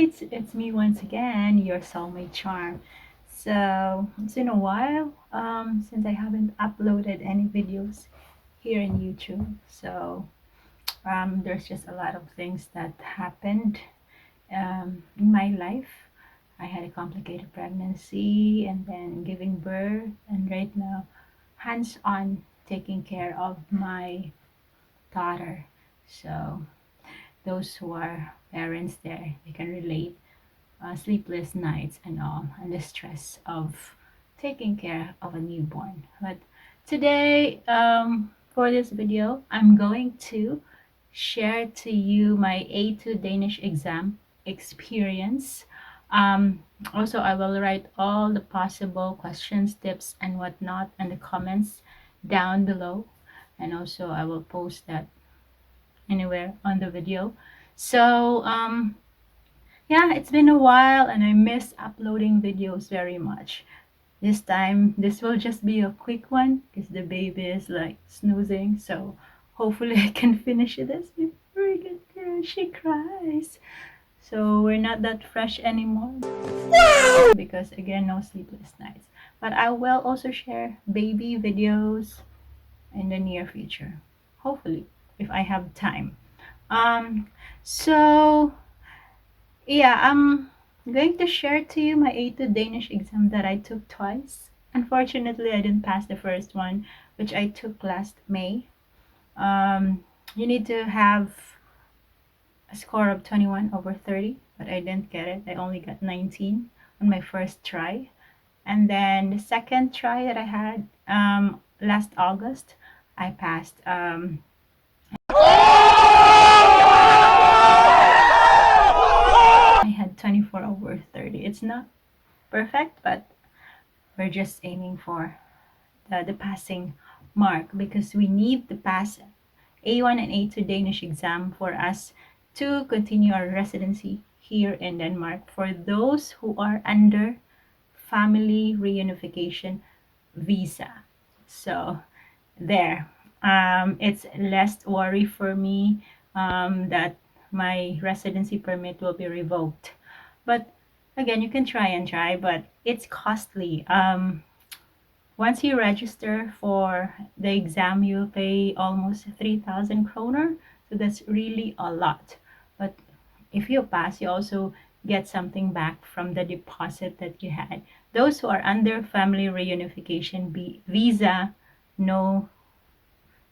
soulmates, it's me once again, your soulmate charm. So it's been a while since I haven't uploaded any videos here in YouTube. So there's just a lot of things that happened in my life. I had a complicated pregnancy and then giving birth, and right now, hands on taking care of my daughter. So those who are parents there, they can relate. Sleepless nights and all, and the stress of taking care of a newborn. But today, for this video, I'm going to share to you my A2 Danish exam experience. Also, I will write all the possible questions, tips, and whatnot in the comments down below, and also I will post that anywhere on the video. So, yeah, it's been a while and I miss uploading videos very much. This time, this will just be a quick one because the baby is like snoozing. So hopefully I can finish this before I get there. She cries. So we're not that fresh anymore. Because again, no sleepless nights. But I will also share baby videos in the near future. Hopefully, if I have time. So yeah, I'm going to share to you my A2 Danish exam that I took twice. Unfortunately, I didn't pass the first one, which I took last May. You need to have a score of 21 over 30, but I didn't get it. I only got 19 on my first try. And then the second try that I had last August, I passed. I had 24 over 30. It's not perfect, but we're just aiming for the passing mark because we need to pass A1 and A2 Danish exam for us to continue our residency here in Denmark for those who are under family reunification visa. So there, it's less worry for me that my residency permit will be revoked. But again, you can try, but it's costly. Once you register for the exam, you'll pay almost 3,000 kroner. So that's really a lot. But if you pass, you also get something back from the deposit that you had. Those who are under family reunification visa know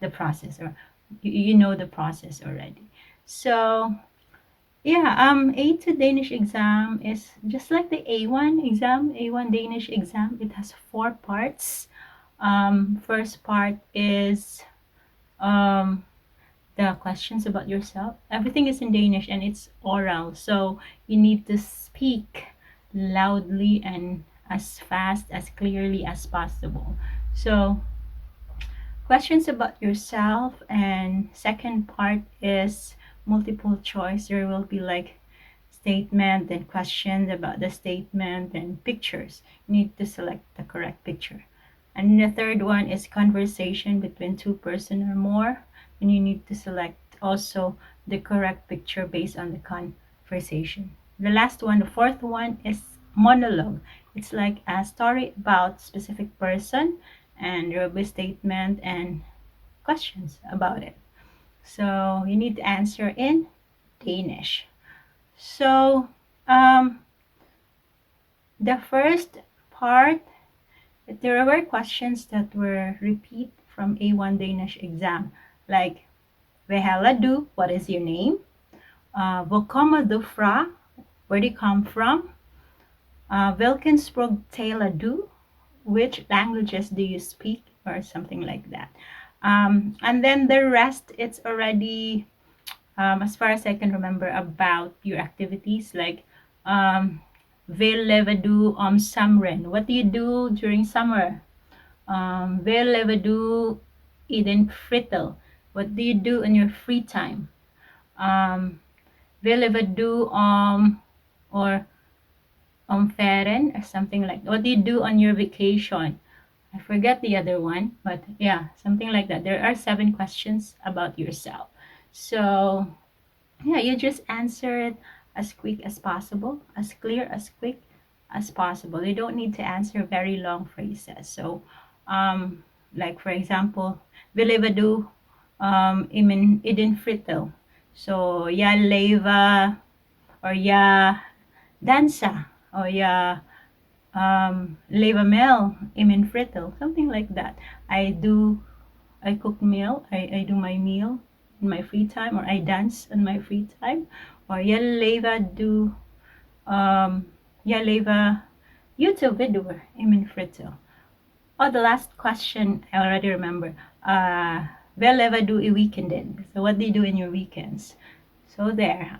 the process, or you know the process already. So yeah, A2 Danish exam is just like the A1 exam, A1 Danish exam. It has 4 parts. First part is the questions about yourself. Everything is in Danish and it's oral, so you need to speak loudly and as fast, as clearly as possible. So questions about yourself, and second part is multiple choice. There will be like statement and questions about the statement and pictures. You need to select the correct picture. And the third one is conversation between 2 person or more, and you need to select also the correct picture based on the conversation. The last one, the fourth one, is monologue. It's like a story about specific person, and there will be statement and questions about it. So you need to answer in Danish. So the first part, there were questions that were repeat from A1 Danish exam, like Hvad hedder du? What is your name? Hvor kommer du fra? Where do you come from? Hvilken sprog taler du? Which languages do you speak? Or something like that. And then the rest, it's already, as far as I can remember, about your activities, like Hvad laver du om sommeren? What do you do during summer? Hvad laver du i din fritid? What do you do in your free time? Hvad laver du or ferien, or something like that. What do you do on your vacation? I forget the other one, but yeah, something like that. There are 7 questions about yourself. So yeah, you just answer it as quick as possible, as clear, as quick as possible. You don't need to answer very long phrases. So, like for example, Vilevadu imin idin frito. So, ya leva or ya dansa or ya leva mel imin frito, something like that. I cook meal, I do my meal in my free time, or I dance in my free time, or ya leva do ya leva YouTube video imin frito. Oh, the last question I already remember. Hvad leva do I weekenden? So what do you do in your weekends? So there.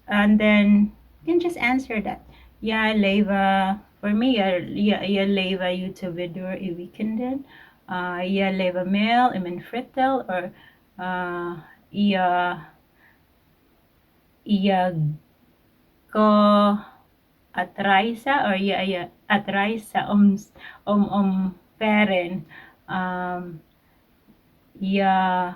And then you can just answer that. Ja, leva. For me, jag leva YouTube-videor i weekenden. Jag leva mail i min fritid. Or jag går att resa. Or jag att resa om ferien. Jag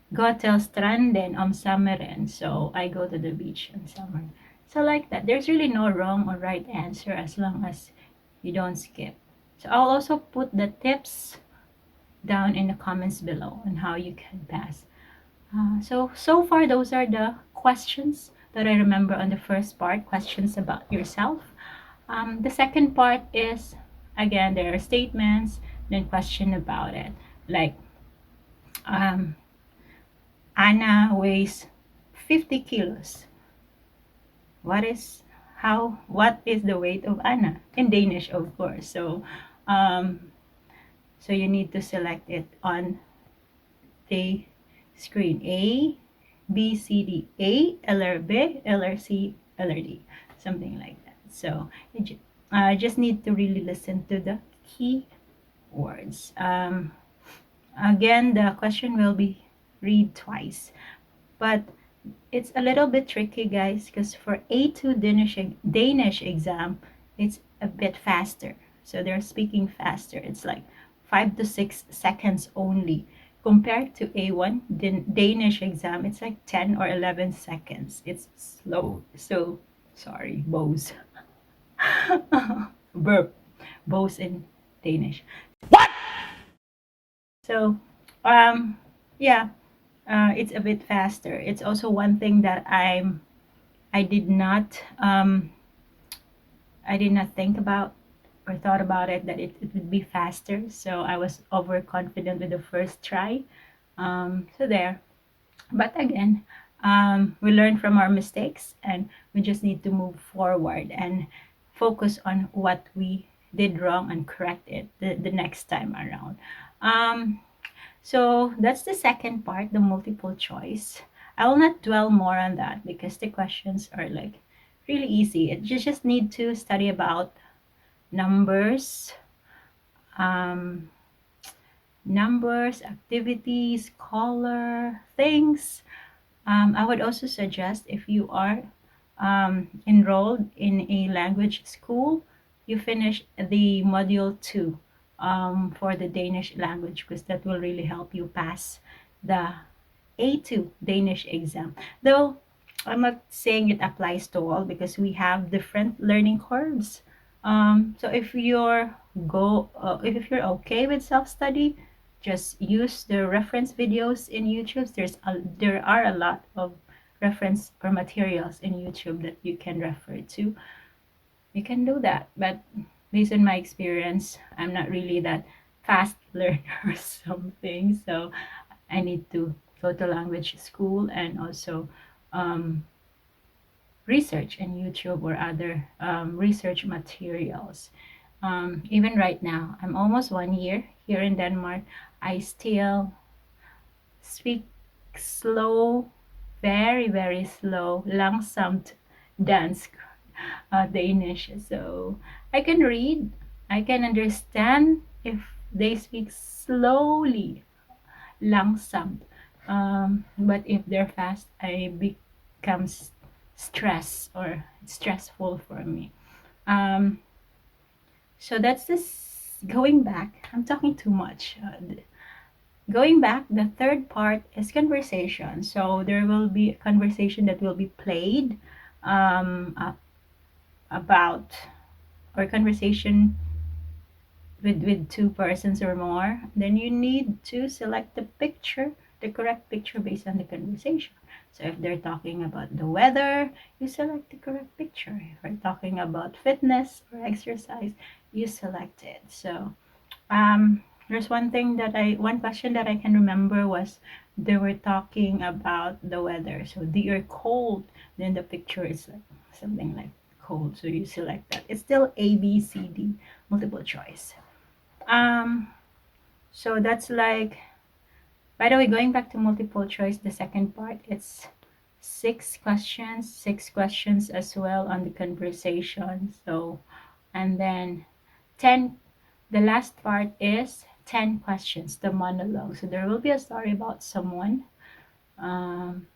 går till stranden om sommeren. So I go to the beach in summer. So like that. There's really no wrong or right answer as long as you don't skip. So I'll also put the tips down in the comments below on how you can pass. So far, those are the questions that I remember on the first part, questions about yourself. The second part is, again, there are statements, then question about it. Like, Anna weighs 50 kilos. What is the weight of Anna? In Danish, of course. So you need to select it on the screen. A, B, C, D. A, LR B, LR C, LR D. Something like that. So you just need to really listen to the key words. Again, the question will be read twice. But it's a little bit tricky, guys, because for A2 Danish exam, it's a bit faster. So they're speaking faster. It's like 5 to 6 seconds only. Compared to A1 Danish exam, it's like 10 or 11 seconds. It's slow. So, sorry, bows. Verb. Bows in Danish. What? So, yeah. It's a bit faster. It's also one thing that I did not think about or thought about it, that it would be faster. So I was overconfident with the first try. So there. But again, we learn from our mistakes, and we just need to move forward and focus on what we did wrong and correct it the next time around. So that's the second part, the multiple choice. I will not dwell more on that because the questions are like really easy. You just need to study about numbers, activities, color, things. I would also suggest, if you are enrolled in a language school, you finish the module 2 for the Danish language, because that will really help you pass the A2 Danish exam. Though I'm not saying it applies to all, because we have different learning curves. So if you're okay with self-study, just use the reference videos in YouTube. There are a lot of reference or materials in YouTube that you can refer to. You can do that, but based on my experience, I'm not really that fast learner or something. So I need to go to language school and also research in YouTube or other research materials. Even right now, I'm almost 1 year here in Denmark. I still speak slow, very, very slow, langsomt dansk Danish. So I can read, I can understand if they speak slowly, langsomt. But if they're fast, I become stressed, or it's stressful for me. So that's this. Going back, I'm talking too much. going back, the third part is conversation. So there will be a conversation that will be played about, or conversation with two persons or more. Then you need to select the picture, the correct picture based on the conversation. So if they're talking about the weather, you select the correct picture. If they're talking about fitness or exercise, you select it. So there's one question that I can remember was they were talking about the weather. So they are cold. Then the picture is like something like cold. So you select that. It's still A, B, C, D, multiple choice. Um, so that's like, by the way, going back to multiple choice, the second part, it's six questions as well on the conversation. So, and then 10, the last part is 10 questions, the monologue. So there will be a story about someone, and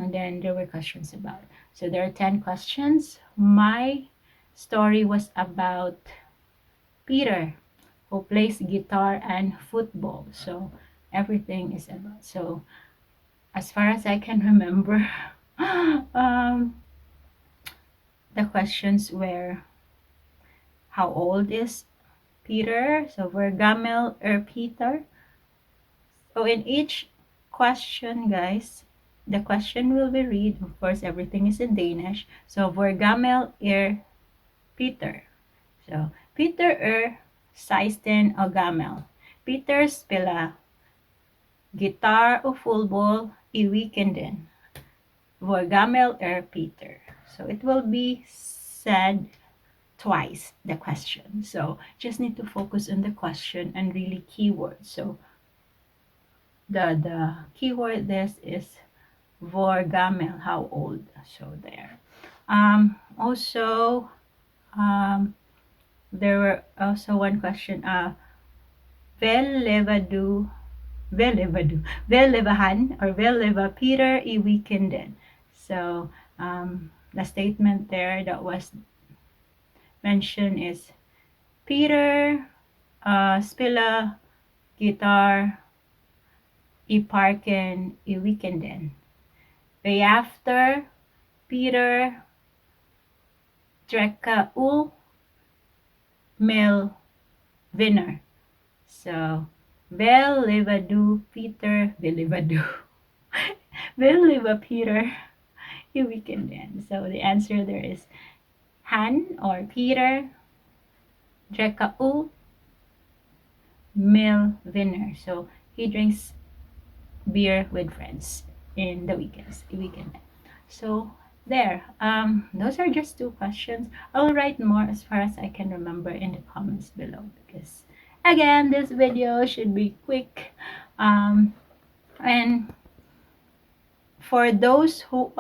then there were questions about. So there are 10 questions. My story was about Peter, who plays guitar and football. So everything is about. So as far as I can remember, the questions were, how old is Peter? So Hvor gammel Peter? So in each question, guys, the question will be read. Of course, everything is in Danish. So Hvor gammel Peter? So Peter 16 år gammel. Peter spelar gitarr och fotboll i weekenden. Hvor gammel Peter? So it will be said twice, the question. So just need to focus on the question and really keywords. So the keyword this is Hvor gammel, how old. So there. Also, there were also one question. Vel lever du, vel lever han, or vel lever Peter I weekenden. So the statement there that was mentioned is Peter spelar guitar I parken I weekenden. After Peter dricker öl med vänner. So, väl lever du Peter, väl lever du. Väl lever Peter I weekenden. So the answer there is han, or Peter dricker öl med vänner. So he drinks beer with friends in the weekend. So there, those are just two questions. I'll write more as far as I can remember in the comments below, because again, this video should be quick. And for those who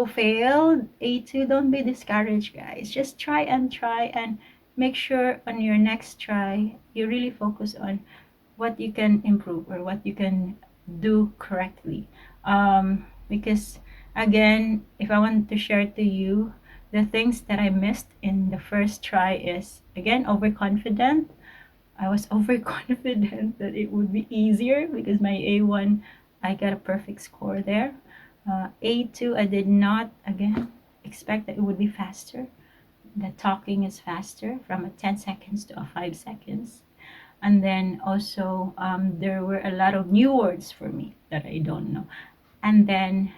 failed A2, don't be discouraged, guys. Just try and make sure on your next try you really focus on what you can improve or what you can do correctly. Because again, if I want to share to you the things that I missed in the first try is, again, overconfident. I was overconfident that it would be easier because my A1, I got a perfect score there. A2, I did not, again, expect that it would be faster. The talking is faster from a 10 seconds to a 5 seconds. And then also there were a lot of new words for me that I don't know. And then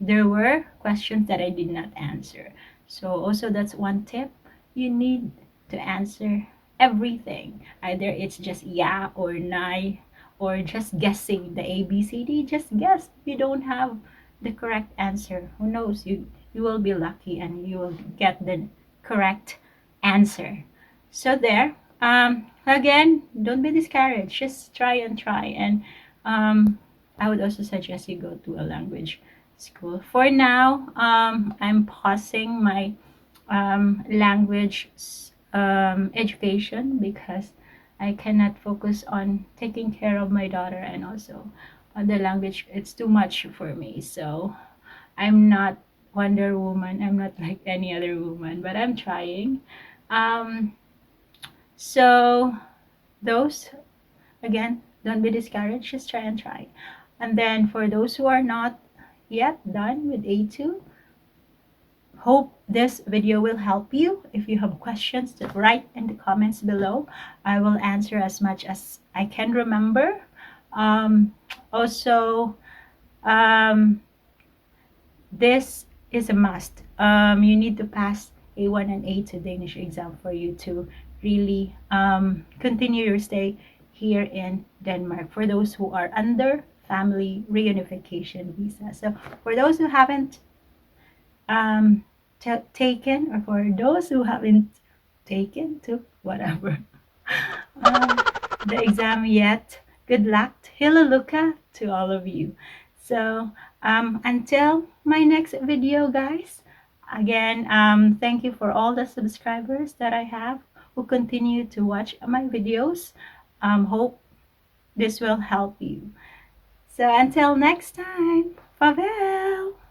there were questions that I did not answer. So also that's one tip. You need to answer everything. Either it's just yeah or nay, or just guessing the ABCD. Just guess. You don't have the correct answer. Who knows? You will be lucky and you will get the correct answer. So there. Again, don't be discouraged. Just try and I would also suggest you go to a language school. For now, I'm pausing my language education because I cannot focus on taking care of my daughter and also the language. It's too much for me. So I'm not Wonder Woman. I'm not like any other woman, but I'm trying. So those again, don't be discouraged, just try and try. And then for those who are not yet done with A2, hope this video will help you. If you have questions, write in the comments below. I will answer as much as I can remember. Also, this is a must. You need to pass A1 and A2 Danish exam for you to really continue your stay here in Denmark, for those who are under family reunification visa. So for those who haven't taken, or for those who haven't taken, took, whatever, um, the exam yet, good luck, hilaluka to all of you. So until my next video, guys, again, thank you for all the subscribers that I have who continue to watch my videos. Hope this will help you. So until next time, farewell.